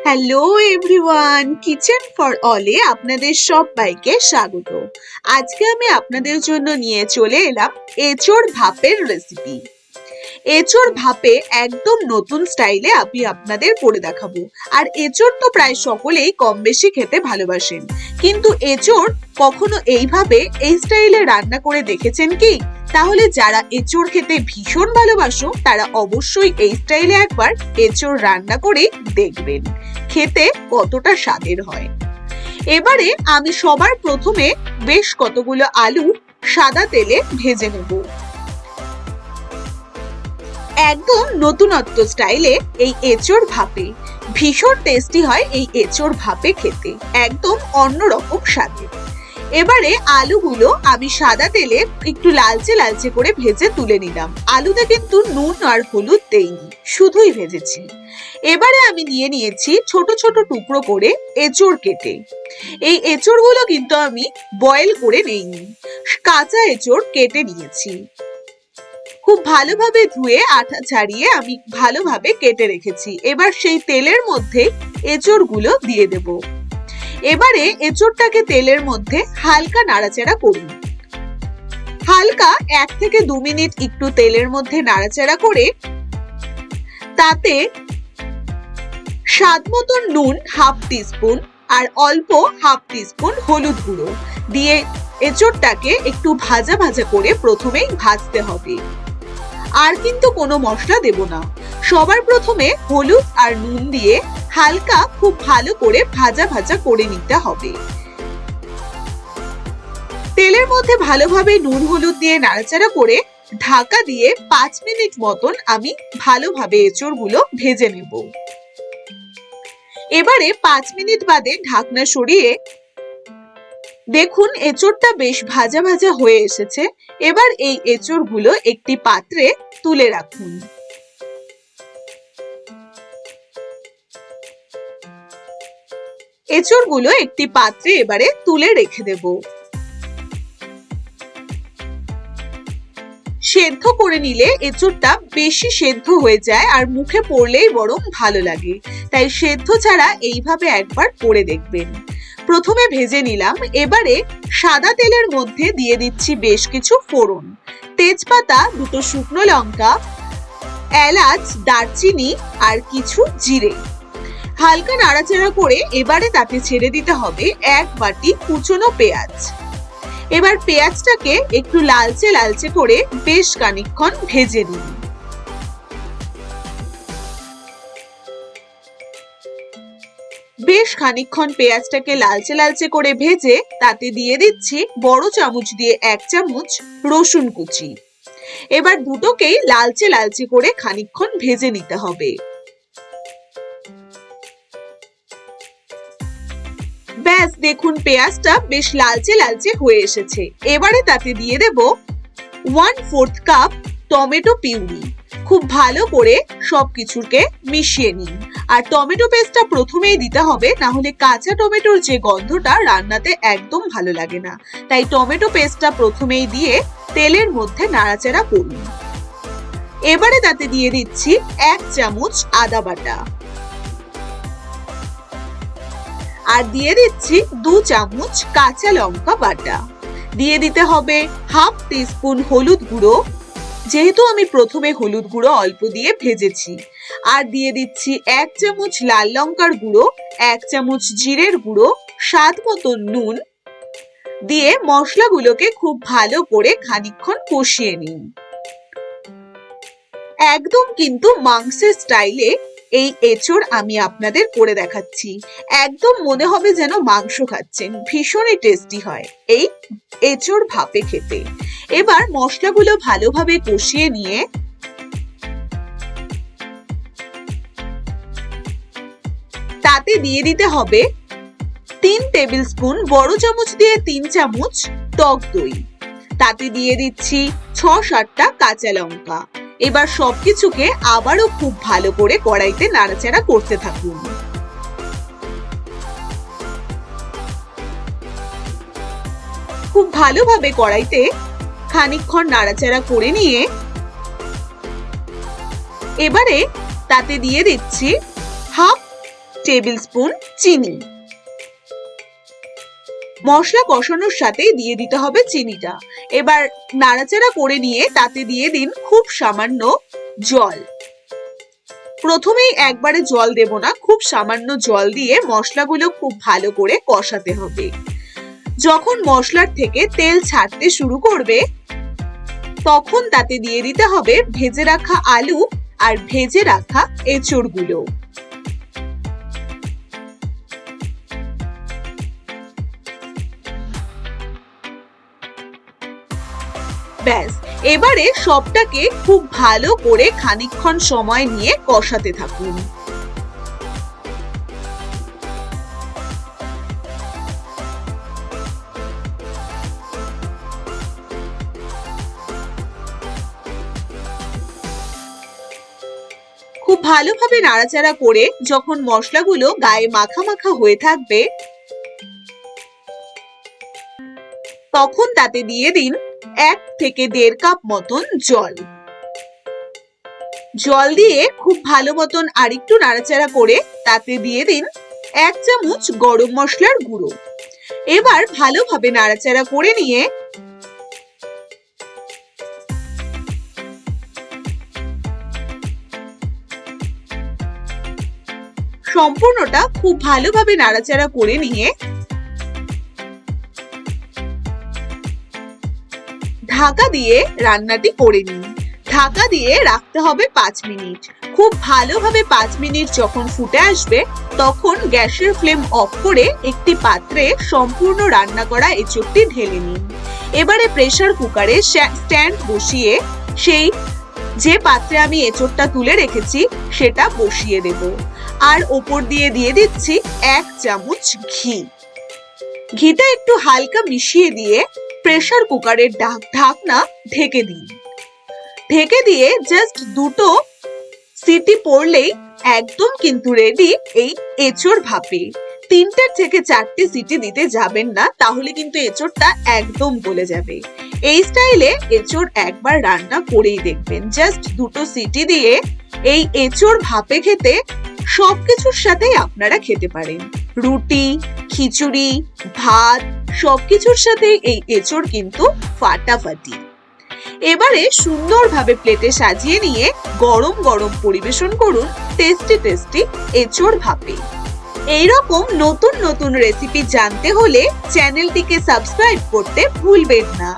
Hello everyone, kitchen for অলে আপনাদের সবাইকে স্বাগত। আজকে আমি আপনাদের জন্য নিয়ে চলে এলাম এঁচোড় ভাপের রেসিপি। এঁচোড় ভাপে একদম নতুন স্টাইলে আমি আপনাদের করে দেখাবো। আর এঁচোড় তো প্রায় সকলেই কম বেশি খেতে ভালোবাসেন, কিন্তু এঁচোড় কখনো এইভাবে এই স্টাইলে রান্না করে দেখেছেন কি? তাহলে যারা এঁচোড় খেতে ভীষণ ভালোবাসো তারা অবশ্যই এই স্টাইলে একবার এঁচোড় রান্না করে দেখবেন, খেতে কতটা স্বাদের হয়। এবারে আমি সবার প্রথমে বেশ কতগুলো আলু সাদা তেলে ভেজে নেব। একদম নতুনত্ব স্টাইলে এই এঁচোড় ভাপে ভীষণ টেস্টি হয়। এই এঁচোড় ভাপে খেতে একদম অন্যরকম স্বাদের। এবারে আলুগুলো আমি সাদা তেলে একটু লালচে লালচে করে ভেজে তুলে নিলাম। আলুতে কিন্তু নুন আর হলুদ দেইনি, শুধুই ভেজেছি। এবারে আমি নিয়ে নিয়েছি ছোট ছোট টুকরো করে এঁচোড় কেটে। এই এঁচোড়গুলো কিন্তু আমি বয়েল করে নেইনি, কাঁচা এঁচোড় কেটে নিয়েছি। খুব ভালোভাবে ধুয়ে আঠা ছাড়িয়ে আমি ভালোভাবে কেটে রেখেছি। এবার সেই তেলের মধ্যে এঁচোড়গুলো দিয়ে দেব। এবারে এঁচোড়টাকে তেলের মধ্যে হালকা নাড়াচাড়া করুন। হালকা 1 থেকে 2 মিনিট একটু তেলের মধ্যে নাড়াচাড়া করে তাতে স্বাদ মতন নুন হাফ টিস্পুন আর অল্প হাফ টিস্পুন হলুদ গুঁড়ো দিয়ে এঁচোড়টাকে একটু ভাজা ভাজা করে প্রথমেই ভাজতে হবে। আর কিন্তু কোনো মশলা দেব না। সবার প্রথমে হলুদ আর নুন দিয়ে হালকা খুব ভালো করে ভাজা ভাজা করে নিতে হবে। তেলের মধ্যে ভালোভাবে নুন হলুদ দিয়ে নাড়াচাড়া করে ঢাকা দিয়ে 5 মিনিট মতন আমি ভালোভাবে এঁচোড়গুলো ভেজে নেব। এবারে 5 মিনিট বাদে ঢাকনা সরিয়ে দেখুন এঁচোড়টা বেশ ভাজা ভাজা হয়ে এসেছে। এবার এই এঁচোড়গুলো একটি পাত্রে তুলে রাখুন। এঁচোড়গুলো একটি পাত্রে এবারে তুলে রেখে দেব। সেদ্ধ করে নিলে এঁচোড়টা বেশি সেদ্ধ হয়ে যায় আর মুখে পড়লেই বরং ভালো লাগে, তাই সেদ্ধ ছাড়া এইভাবে একবার করে দেখবেন। প্রথমে ভেজে নিলাম। এবারে সাদা তেলের মধ্যে দিয়ে দিচ্ছি বেশ কিছু ফোড়ন, তেজপাতা, 2টো শুকনো লঙ্কা, এলাচ, দারচিনি আর কিছু জিরে। হালকা নাড়াচাড়া করে এবারে তাতে ছেড়ে দিতে হবে 1 বাটি কুচনো পেঁয়াজ। এবার পেঁয়াজটাকে একটু লালচে লালচে করে বেশ খানিকক্ষণ ভেজে নিন। বেশ খানিকক্ষণ পেঁয়াজটাকে লালচে লালচে করে ভেজে তাতে দিয়ে দিচ্ছি বড় চামচ দিয়ে 1 চামচ রসুন কুচি। এবার দুটোকেই লালচে লালচে করে খানিকক্ষণ ভেজে নিতে হবে। ব্যাস দেখুন পেঁয়াজটা বেশ লালচে লালচে হয়ে এসেছে। এবারে তাতে দিয়ে দেব 1/4 কাপ টমেটো পিউরি। খুব ভালো করে সবকিছুকে মিশিয়ে নিন। আর টমেটো পেস্টটা প্রথমেই দিতে হবে, না হলে কাঁচা টমেটোর যে গন্ধটা রান্নাতে একদম ভালো লাগে না। তাই টমেটো পেস্টটা প্রথমেই দিয়ে তেলের মধ্যে নাড়াচাড়া করুন। এবারে তাতে দিয়ে দিচ্ছি 1 চামচ আদা বাটা আর দিয়ে দিচ্ছি 2 চামচ কাঁচা লঙ্কা বাটা। দিয়ে দিতে হবে হাফ টিস্পুন হলুদ গুঁড়ো, যেহেতু আমি প্রথমে হলুদ গুঁড়ো অল্প দিয়ে ভেজেছি। আর দিয়ে দিচ্ছি 1 চামচ লাল লঙ্কার গুঁড়ো, 1 চামচ জিরের গুঁড়ো, স্বাদ মতন নুন দিয়ে মশলাগুলোকে খুব ভালো করে খানিকক্ষণ কষিয়ে নিন। একদম কিন্তু মাংসের স্টাইলে এই এঁচোড় আমি আপনাদের করে দেখাচ্ছি। একদম মনে হবে যেন মাংস খাচ্ছেন, ভীষণই টেস্টি হয় এই এঁচোড় ভাপে খেতে। এবার মশলাগুলো ভালোভাবে কষিয়ে নিয়ে তাতে দিয়ে দিতে হবে 3 টেবিল স্পুন, বড় চামচ দিয়ে 3 চামচ টক দই। তাতে দিয়ে দিচ্ছি 6-7টা কাঁচা লঙ্কা। এবার সবকিছুকে আবারও খুব ভালো করে কড়াইতে নাড়াচাড়া করতে থাকুন। খুব ভালোভাবে কড়াইতে খানিকক্ষণ নাড়াচাড়া করে নিয়ে এবারে তাতে দিয়ে দিচ্ছি হাফ টেবিল স্পুন চিনি। মশলা কষানোর সাথে দিয়ে দিতে হবে চিনিটা। এবার নাড়াচাড়া করে নিয়ে তাতে দিয়ে দিন খুব সামান্য জল। প্রথমেই একবারে জল দেব না, খুব সামান্য জল দিয়ে মশলাগুলো খুব ভালো করে কষাতে হবে। যখন মশলার থেকে তেল ছাড়তে শুরু করবে তখন তাতে দিয়ে দিতে হবে ভেজে রাখা আলু আর ভেজে রাখা এঁচড়গুলো। ব্যাস, এবারে সবটাকে খুব ভালো করে খানিকক্ষণ সময় নিয়ে কষাতে থাকুন। খুব ভালোভাবে নাড়াচাড়া করে যখন মশলাগুলো গায়ে মাখা মাখা হয়ে থাকবে তখন তাতে দিয়ে দিন 1 থেকে 1.5 কাপ মতন জল। জল দিয়ে খুব ভালো মতন আরেকটু নাড়াচাড়া করে তাতে দিয়ে দিন 1 চামচ গরম মশলার গুঁড়ো। এবার ভালোভাবে নাড়াচাড়া করে নিয়ে সম্পূর্ণটা খুব ভালোভাবে নাড়াচাড়া করে নিয়ে ঢাকা দিয়ে রান্নাটি করে নিন। ঢাকা দিয়ে রাখতে হবে 5 মিনিট। খুব ভালোভাবে 5 মিনিট যখন ফুটে আসবে তখন গ্যাসের ফ্লেম অফ করে একটি পাত্রে সম্পূর্ণ রান্না করা এঁচোড়টি ঢেলে নিন। এবারে প্রেসার কুকারে স্ট্যান্ড বসিয়ে সেই যে পাত্রে আমি এঁচোড়টা তুলে রেখেছি সেটা বসিয়ে দেব। আর ওপর দিয়ে দিয়ে দিচ্ছি 1 চামচ ঘি। ঘিটা একটু হালকা মিশিয়ে দিয়ে প্রেসার কুকারের ঢাকনা ঢেকে দিন। ঢেকে দিয়ে জাস্ট 2টো সিটি পড়লেই একদম কিন্তু রেডি এই এঁচোড় ভাপে। 3টে থেকে 4টে সিটি দিতে যাবেন না, তাহলে কিন্তু এঁচোড়টা একদম গলে যাবে। এই স্টাইলে এঁচোড় একবার রান্না করেই দেখবেন। জাস্ট 2টো সিটি দিয়ে এই এঁচোড় ভাপে খেতে সবকিছুর সাথেই আপনারা খেতে পারেন। রুটি, খিচুড়ি, ভাত সবকিছুর সাথে এই এঁচোড় কিন্তু ফাটাফাটি। এবারে সুন্দরভাবে প্লেটে সাজিয়ে নিয়ে গরম গরম পরিবেশন করুন টেস্টি টেস্টি এঁচোড় ভাপে। এইরকম নতুন নতুন রেসিপি জানতে হলে চ্যানেলটিকে সাবস্ক্রাইব করতে ভুলবেন না।